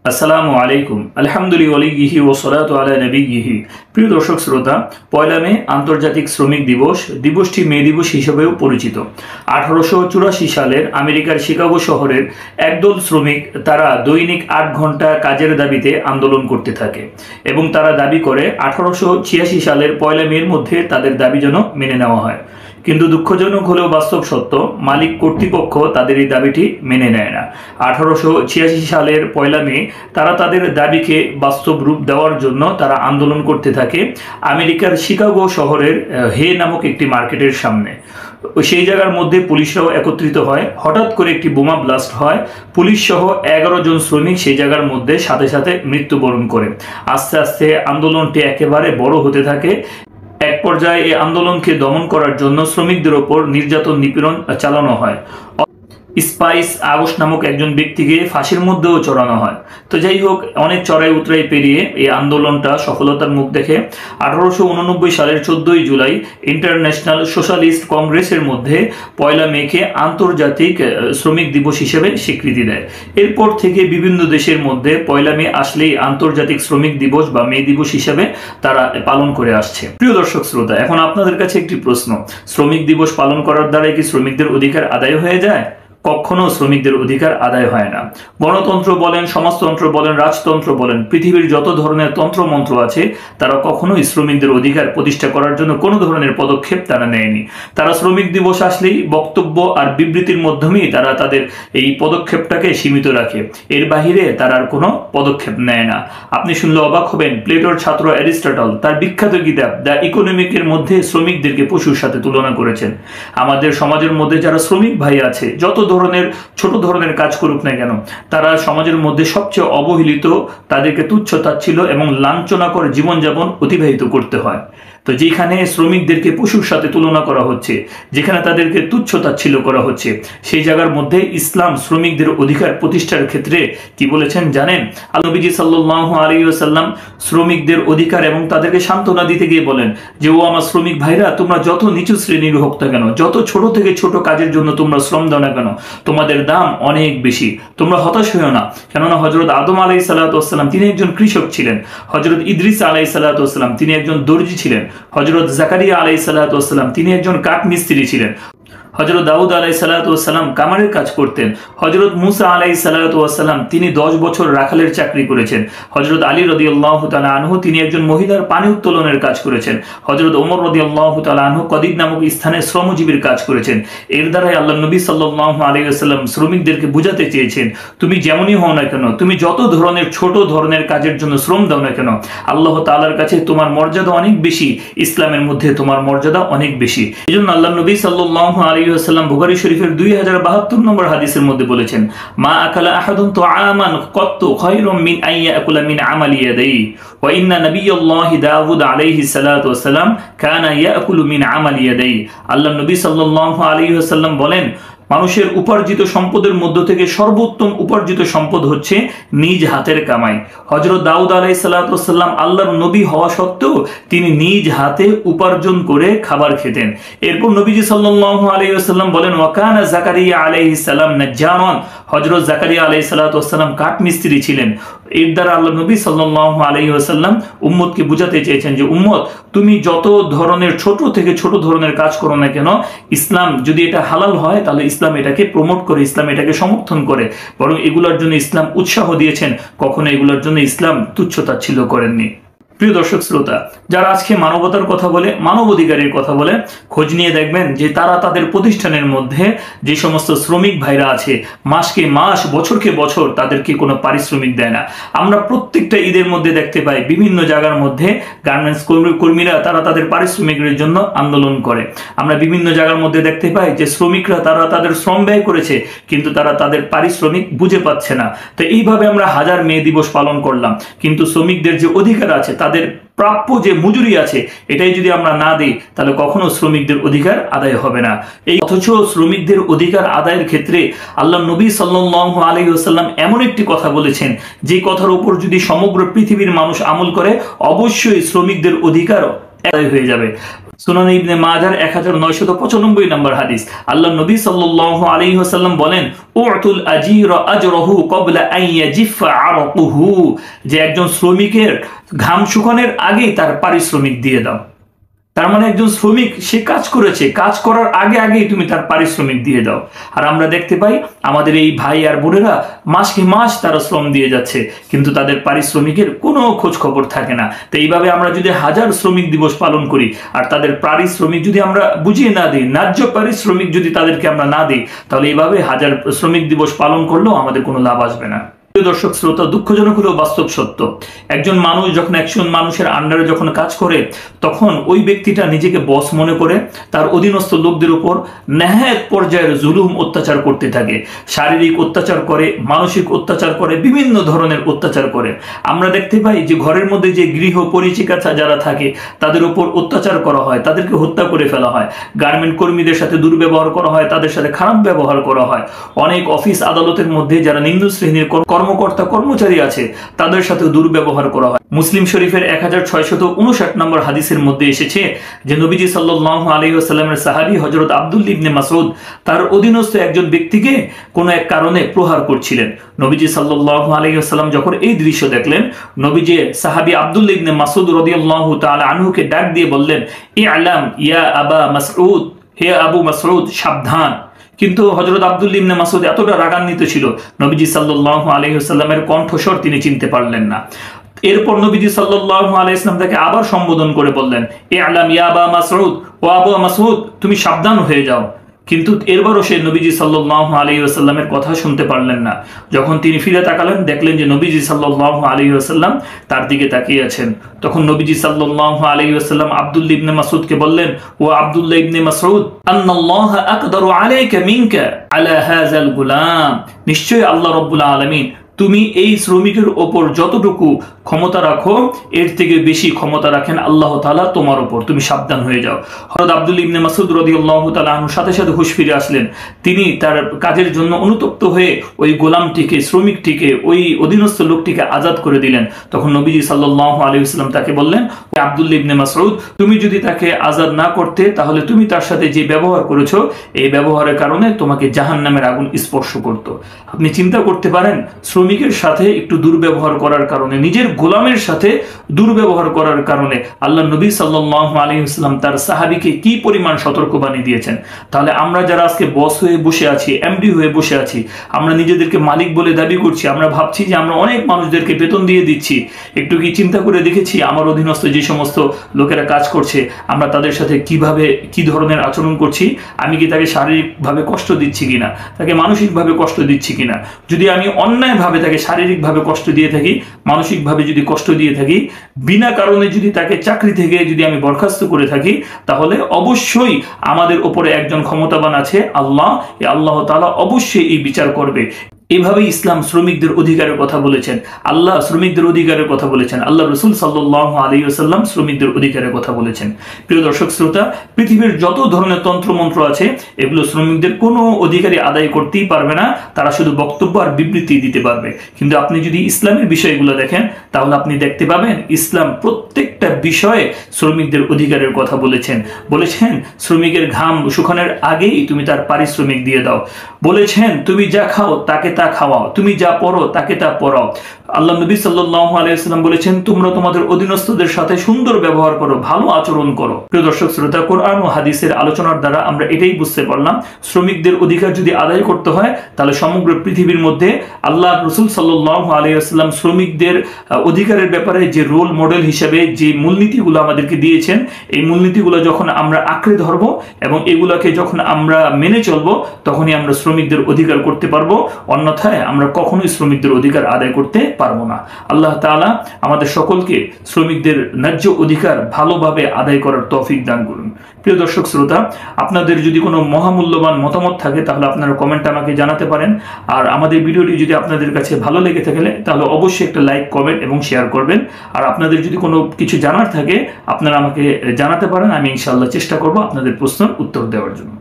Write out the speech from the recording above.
আসসালামু আলাইকুম আলহামদুলিল্লাহি ওয়া সালাতু আলা নবিয়িহি। প্রিয় দর্শক শ্রোতা, পয়লা মে আন্তর্জাতিক শ্রমিক দিবস। দিবসটি মে দিবস হিসেবেও পরিচিত। 1884 সালের আমেরিকার শিকাগো শহরের একদল শ্রমিক তারা দৈনিক 8 ঘন্টা কাজের দাবিতে আন্দোলন করতে থাকে এবং তারা দাবি করে 1886 সালের পয়লা মের মধ্যে তাদের দাবি যেন মেনে নেওয়া হয়। কিন্তু দুঃখজনক হলেও বাস্তব সত্য, মালিক কর্তৃপক্ষ তাদের এই দাবিটি মেনে নেয় না। 1886 সালের পয়লা মে তারা তাদের দাবিকে বাস্তব রূপ দেওয়ার জন্য তারা আন্দোলন করতে থাকে আমেরিকার শিকাগো শহরের হে নামক একটি মার্কেটের সামনে। সেই জায়গার মধ্যে পুলিশরাও একত্রিত হয়। হঠাৎ করে একটি বোমা ব্লাস্ট হয়। পুলিশ সহ 11 জন শ্রমিক সেই জায়গার মধ্যে সাথে সাথে মৃত্যুবরণ করে। আস্তে আস্তে আন্দোলনটি একেবারে বড় হতে থাকে। এক পর্যায়ে এই আন্দোলনকে দমন করার জন্য শ্রমিকদের ওপর নির্যাতন নিপীড়ন চালানো হয়। স্পাইস আগস্ট নামক একজন ব্যক্তিকে ফাঁসির মধ্যেও চড়ানো হয়। তো যাই হোক, অনেক চড়াই উতরাই পেরিয়ে এই আন্দোলনটা সফলতার মুখ দেখে 1889 সালের 14 জুলাই ইন্টারন্যাশনাল সোশ্যালিস্ট কংগ্রেসের মধ্যে পয়লা মেকে আন্তর্জাতিক শ্রমিক দিবস হিসেবে স্বীকৃতি দেয়। এরপর থেকে বিভিন্ন দেশের মধ্যে পয়লা মে আসলেই আন্তর্জাতিক শ্রমিক দিবস বা মে দিবস হিসেবে তারা পালন করে আসছে। প্রিয় দর্শক শ্রোতা, এখন আপনাদের কাছে একটি প্রশ্ন, শ্রমিক দিবস পালন করার দ্বারাই কি শ্রমিকদের অধিকার আদায় হয়ে যায়? কখনো শ্রমিকদের অধিকার আদায় হয় না। গণতন্ত্র বলেন, সমাজতন্ত্র বলেন, রাজতন্ত্র বলেন, পৃথিবীর যত ধরনের তন্ত্রমন্ত্র আছে তারা কখনোই শ্রমিকদের অধিকার প্রতিষ্ঠা করার জন্য কোনো ধরনের পদক্ষেপ তারা নেয়নি। তারা শ্রমিক দিবস আসলেই বক্তব্য আর বিবৃতির মাধ্যমেই তারা তাদের এই পদক্ষেপটাকে সীমিত রাখে। এর বাহিরে তারা আর কোনো পদক্ষেপ নেয় না। আপনি শুনলে অবাক হবেন, প্লেটোর ছাত্র অ্যারিস্টটল তার বিখ্যাত কিতাব দ্য ইকোনমিকের মধ্যে শ্রমিকদেরকে পশুর সাথে তুলনা করেছেন। আমাদের সমাজের মধ্যে যারা শ্রমিক ভাই আছে, যত ধরনের ছোট ধরনের কাজ করুক না কেন, তারা সমাজের মধ্যে সবচেয়ে অবহেলিত, তাদেরকে তুচ্ছ তাচ্ছিল্য এবং লাঞ্ছনাকর জীবনযাপন অতিবাহিত করতে হয়। তো যেখানে শ্রমিকদেরকে পশুর সাথে তুলনা করা হচ্ছে, যেখানে তাদেরকে তুচ্ছ তাচ্ছিল্য করা হচ্ছে, সেই জায়গার মধ্যে ইসলাম শ্রমিকদের অধিকার প্রতিষ্ঠার ক্ষেত্রে কি বলেছেন জানেন? নবীজি সাল্লাল্লাহু আলাইহি ওয়াসাল্লাম শ্রমিকদের অধিকার এবং তাদেরকে সান্ত্বনা দিতে গিয়ে বলেন যে, ও আমার শ্রমিক ভাইরা, তোমরা যত নিচু শ্রেণীর হোক না কেন, যত ছোট থেকে ছোট কাজের জন্য তোমরা শ্রম দাও না কেন, তোমাদের দাম অনেক বেশি। তোমরা হতাশ হইও না, কেননা হযরত আদম আলাইহিস সালাতু ওয়াস সালাম তিনি একজন কৃষক ছিলেন, হযরত ইদ্রিস আলাইহিস সালাতু ওয়াস সালাম তিনি একজন দর্জি ছিলেন, হযরত জাকারিয়া আলাইহিস সালাতু ওয়াস সালাম তিনি একজন কাঠমিস্ত্রি ছিলেন, হযরত দাউদ আলাইহিস সালাতু ওয়াস সালাম কামারের কাজ করতেন, হযরত মুসা আলাইহিস সালাতু ওয়াস সালাম তিনি 10 বছর রাখালের চাকরি করেছেন, হযরত আলী রাদিয়াল্লাহু তাআলা আনহু তিনি একজন মহিলার পানি উত্তোলনের কাজ করেছেন, হযরত ওমর রাদিয়াল্লাহু তাআলা আনহু কদিদ নামক স্থানে শ্রমজীবীর কাজ করেছেন। এর দ্বারাই আল্লাহর নবী সাল্লাল্লাহু আলাইহি ওয়াসাল্লাম শ্রমিকদেরকে বুঝাতে চেয়েছেন, তুমি যেমনই হও না কেন, তুমি যত ধরনের ছোট ধরনের কাজের জন্য শ্রম দাও না কেন, আল্লাহ তাআলার কাছে তোমার মর্যাদা অনেক বেশি, ইসলামের মধ্যে তোমার মর্যাদা অনেক বেশি। এজন্য আল্লাহর নবী সাল্লাল্লাহু আলাইহি ওয়াসাল্লাম বুখারী শরীফের 2072 নম্বর হাদিসের মধ্যে বলেছেন, মা আকালা আহাদুন তুআমান কত্তু খায়রুম মিন আন ইয়াকুলা মিন আমালি ইয়াদাইহি ওয়া ইন্না নাবিয়্যাল্লাহি দাউদ আলাইহিস সালাতু ওয়াস সালাম কানা ইয়াকুলু মিন আমালি ইয়াদাইহি। আল্লাহর নবী সাল্লাল্লাহু আলাইহি ওয়াসাল্লাম বলেন, মানুষের উপার্জিত সম্পদের মধ্য থেকে সর্বোত্তম উপার্জিত সম্পদ হচ্ছে নিজ হাতের কামাই। হযরত দাউদ আলাইহিস সালাতু ওয়াস সালাম আল্লাহর নবী হওয়া সত্ত্বেও তিনি নিজ হাতে উপার্জন করে খাবার খেতেন। এরপর নবীজি সাল্লাল্লাহু আলাইহি ওয়াসাল্লাম বলেন, ওয়া কানা জাকারিয়া আলাইহিস সালাম নাজ্জারান। হযরত জাকারিয়া আলাইহিস সালাতু ওয়াস সালাম কাঠমিস্ত্রি ছিলেন। এর দ্বারা আল্লাহ নবী সাল্লাল্লাহু আলাইহি ওয়াসাল্লাম উম্মতকে বুঝাতে চেয়েছেন যে, উম্মত তুমি যত ধরনের ছোট থেকে ছোট ধরনের কাজ করো না কেন, ইসলাম যদি এটা হালাল হয় তাহলে ইসলাম এটাকে প্রমোট করে, ইসলাম এটাকে সমর্থন করে, বরং এগুলোর জন্য ইসলাম উৎসাহ দিয়েছেন, কখনো এগুলোর জন্য ইসলাম তুচ্ছ তাচ্ছিল্য করেননি। প্রিয় দর্শক শ্রোতা, যারা আজকে মানবতার কথা বলে, মানবাধিকারের কথা বলে, খোঁজ নিয়ে দেখবেন যে তারা তাদের প্রতিষ্ঠানের মধ্যে যে সমস্ত শ্রমিক ভাইরা আছে, মাসকে মাস বছরকে বছর তাদেরকে কোনো পারিশ্রমিক দেয় না। আমরা প্রত্যেকটা ঈদের মধ্যে দেখতে পাই বিভিন্ন জায়গার মধ্যে গার্মেন্টস কর্মীরা তারা তাদের পারিশ্রমিকের জন্য আন্দোলন করে। আমরা বিভিন্ন জায়গার মধ্যে দেখতে পাই যে শ্রমিকরা তারা তাদের শ্রম ব্যয় করেছে কিন্তু তারা তাদের পারিশ্রমিক বুঝে পাচ্ছে না। তো এইভাবে আমরা হাজার মে দিবস পালন করলাম, কিন্তু শ্রমিকদের যে অধিকার আছে, তাদের প্রাপ্য যে মজুরি আছে, এটাই যদি আমরা না দিই তাহলে কখনো শ্রমিকদের অধিকার আদায় হবে না। এই অথচ শ্রমিকদের অধিকার আদায়ের ক্ষেত্রে আল্লাহর নবী সাল্লাল্লাহু আলাইহি ওয়াসাল্লাম এমন একটি কথা বলেছেন, যে কথার উপর যদি সমগ্র পৃথিবীর মানুষ আমল করে, অবশ্যই শ্রমিকদের অধিকার আদায় হয়ে যাবে। সুনান ইবনে মাজার 1995 নম্বর হাদিস। আল্লাহ নবী সাল্লাল্লাহু আলাইহি ওয়াসাল্লাম বলেন, উতুল আজিরা আজরাহু ক্বাবলা আন ইয়াজিফা আরকুহু, যে একজন শ্রমিকের ঘাম শুকানোর আগেই তার পারিশ্রমিক দিয়ে দাও। তার মানে একজন শ্রমিক সে কাজ করেছে, কাজ করার আগে আগেই তুমি তার পারিশ্রমিক দিয়ে দাও। আর আমরা দেখতে পাই আমাদের এই ভাই আর বোনেরা মাসকে মাস তারা শ্রম দিয়ে যাচ্ছে, কিন্তু তাদের পারিশ্রমিকের কোনো খোঁজ খবর থাকে না। তো এইভাবে আমরা যদি হাজার শ্রমিক দিবস পালন করি আর তাদের পারিশ্রমিক যদি আমরা বুঝিয়ে না দিই, ন্যায্য পারিশ্রমিক যদি তাদেরকে আমরা না দিই, তাহলে এইভাবে হাজার শ্রমিক দিবস পালন করলেও আমাদের কোনো লাভ আসবে না। দর্শক শ্রোতা, দুঃখজনক হলেও বাস্তব সত্য, একজন মানুষ যখন একজন মানুষের আন্ডারে যখন কাজ করে, তখন ওই ব্যক্তিটা নিজেকে বস মনে করে তার অধীনস্থ লোকদের উপর নেহায়েত পর্যায়ের জুলুম অত্যাচার করতে থাকে। শারীরিক অত্যাচার করে, মানসিক অত্যাচার করে, বিভিন্ন ধরনের অত্যাচার করে। আমরা দেখতে পাই যে ঘরের মধ্যে যে গৃহ পরিচিকা যারা থাকে তাদের উপর অত্যাচার করা হয়, তাদেরকে হত্যা করে ফেলা হয়। গার্মেন্ট কর্মীদের সাথে দুর্ব্যবহার করা হয়, তাদের সাথে খারাপ ব্যবহার করা হয়। অনেক অফিস আদালতের মধ্যে যারা নিম্ন শ্রেণীর কর্মকর্তা কর্মচারী আছে তাদের সাথে দুর্ব্যবহার করা হয়। মুসলিম শরীফের 1659 নম্বর হাদিসের মধ্যে এসেছে যে নবীজি সাল্লাল্লাহু আলাইহি ওয়াসাল্লামের সাহাবী হযরত আব্দুল্লাহ ইবনে মাসউদ তার অধীনস্থ একজন ব্যক্তিকে কোনো এক কারণে প্রহার করছিলেন। নবীজি সাল্লাল্লাহু আলাইহি ওয়াসাল্লাম যখন এই দৃশ্য দেখলেন, নবীজি সাহাবী আব্দুল্লাহ ইবনে মাসউদ রাদিয়াল্লাহু তাআলা আনহুকে ডাক দিয়ে বললেন, ইআলাম ইয়া আবা মাসউদ, হে আবু মাসউদ, সাবধান। কিন্তু হযরত আব্দুল্লাহ ইবনে মাসউদ এতটা রাগান্বিত ছিল, নবীজি সাল্লাল্লাহু আলাইহি ওয়াসাল্লামের কণ্ঠস্বর তিনি চিনতে পারলেন না। এরপর নবীজি সাল্লাল্লাহু আলাইহি ওয়াসাল্লাম তাকে আবার সম্বোধন করে বললেন, ইআলাম ইয়া আবা মাসউদ, ও আবু মাসউদ, তুমি সাবধান হয়ে যাও। কিন্তু এরবারও সে নবীজি সাল্লাল্লাহু আলাইহি ওয়াসাল্লামের কথা শুনতে পারলেন না। যখন তিনি ফিরে তাকালেন, দেখলেন যে নবীজি সাল্লাল্লাহু আলাইহি ওয়াসাল্লাম তার দিকে তাকিয়ে আছেন। তখন নবীজি সাল্লাল্লাহু আলাইহি ওয়াসাল্লাম আব্দুল্লাহ ইবনে মাসউদকে বললেন, ও আব্দুল্লাহ ইবনে মাসউদ, আন্নাল্লাহা আকদারু আলাইকা মিনকা আলা হাযাল গুলাম, নিশ্চয়ই আল্লাহ রাব্বুল আলামিন তুমি এই শ্রমিকের ওপর যতটুকু ক্ষমতা রাখো এর থেকে বেশি ক্ষমতা রাখেন আল্লাহ তাআলা তোমার উপর, তুমি সাবধান হয়ে যাও। হযরত আব্দুল্লাহ ইবনে মাসউদ রাদিয়াল্লাহু তাআলা আনহুর সাথে সাথে হুঁশ ফিরে আসলেন। তিনি তার কাজের জন্য অনুতপ্ত হয়ে ওই গোলামটিকে, শ্রমিকটিকে, ওই অধীনস্থ লোকটিকে আজাদ করে দিলেন। তখন নবীজি সাল্লাল্লাহু আলাইহি ওয়াসাল্লাম তাকে বললেন, আব্দুল্লাহ ইবনে মাসউদ, তুমি যদি তাকে আজাদ না করতে তাহলে তুমি তার সাথে যে ব্যবহার করেছো এই ব্যবহারের কারণে তোমাকে জাহান্নামের আগুন স্পর্শ করত। আপনি চিন্তা করতে পারেন, শ্রমিকের সাথে একটু দুর্ব্যবহার করার কারণে, নিজের গোলামের সাথে দুর্ব্যবহার করার কারণে আল্লাহ নবী সাল্লাল্লাহু আলাইহি ওয়াসাল্লাম তার সাহাবীকে কি পরিমাণ সতর্কবাণী দিয়েছেন। তাহলে আমরা যারা আজকে বস হয়ে বসে আছি, এমডি হয়ে বসে আছি, আমরা নিজেদেরকে মালিক বলে দাবি করছি, আমরা ভাবছি যে আমরা অনেক মানুষদেরকে বেতন দিয়ে দিচ্ছি। একটু কি চিন্তা করে দেখেছি আমার অধীনস্থ যে সমস্ত লোকেরা কাজ করছে আমরা তাদের সাথে কিভাবে, কি ধরনের আচরণ করছি? আমি কি তাকে শারীরিকভাবে কষ্ট দিচ্ছি কিনা, তাকে মানসিকভাবে কষ্ট দিচ্ছি কিনা? যদি আমি অন্যায়ভাবে তাকে শারীরিকভাবে কষ্ট দিয়ে থাকি, মানসিকভাবে যদি কষ্ট দিয়ে থাকি, বিনা কারণে যদি তাকে চাকরি থেকে যদি আমি বরখাস্ত করে থাকি, তাহলে অবশ্যই আমাদের উপরে একজন ক্ষমতাবান আছে আল্লাহ, আল্লাহ তাআলা অবশ্যই এই বিচার করবে। এভাবেই ইসলাম শ্রমিকদের অধিকারের কথা বলেছেন, আল্লাহ শ্রমিকদের অধিকারের কথা বলেছেন, আল্লাহ রাসূল সাল্লাল্লাহু আলাইহি ওয়াসাল্লাম শ্রমিকদের অধিকারের কথা বলেছেন। প্রিয় দর্শক শ্রোতা, পৃথিবীর যত ধরনের তন্ত্রমন্ত্র আছে এগুলো শ্রমিকদের কোনো অধিকারই আদায় করতেই পারবে না, তারা শুধু বক্তব্য আর বিবৃতি দিতে পারবে। কিন্তু আপনি যদি ইসলামের বিষয়গুলো দেখেন তাহলে আপনি দেখতে পাবেন ইসলাম প্রত্যেকটা বিষয়ে শ্রমিকদের অধিকারের কথা বলেছেন। শ্রমিকের ঘাম শুকানোর আগেই তুমি তার পারিশ্রমিক দিয়ে দাও। বলেছেন তুমি যা খাও তাকে তা খাওয়াও, তুমি যা পড়ো তাকে তা পড়াও। আল্লাহ নবী সাল্লাল্লাহু আলাইহি ওয়াসাল্লাম বলেছেন তোমরা তোমাদের অধীনস্থদের সাথে সুন্দর ব্যবহার করো, ভালো আচরণ করো। প্রিয় দর্শক শ্রোতা, কোরআন ও হাদিসের আলোচনার দ্বারা আমরা এটাই বুঝতে পারলাম, শ্রমিকদের অধিকার যদি আদায় করতে হয় তাহলে সমগ্র পৃথিবীর মধ্যে আল্লাহ রাসূল সাল্লাল্লাহু আলাইহি ওয়াসাল্লাম শ্রমিকদের অধিকারের ব্যাপারে যে রোল মডেল হিসেবে যে মূলনীতিগুলো আমাদেরকে দিয়েছেন, এই মূলনীতিগুলো যখন আমরা আঁকড়ে ধরবো এবং এগুলাকে যখন আমরা মেনে চলবো, তখনই আমরা শ্রমিকদের অধিকার করতে পারবো। অন্যথায় আমরা কখনোই শ্রমিকদের অধিকার আদায় করতে পারবো না। আল্লাহ তাআলা আমাদের সকলকে শ্রমিকদের ন্যায্য অধিকার ভালোভাবে আদায় করার তৌফিক দান করুন। প্রিয় দর্শক শ্রোতা, আপনাদের যদি কোনো মহামূল্যবান মতামত থাকে তাহলে আপনারা কমেন্ট আমাকে জানাতে পারেন। আর আমাদের ভিডিওটি যদি আপনাদের কাছে ভালো লেগে থাকে তাহলে অবশ্যই একটা লাইক, কমেন্ট এবং শেয়ার করবেন। আর আপনাদের যদি কোনো কিছু জানার থাকে আপনারা আমাকে জানাতে পারেন, আমি ইনশাআল্লাহ চেষ্টা করব আপনাদের প্রশ্নের উত্তর দেওয়ার জন্য।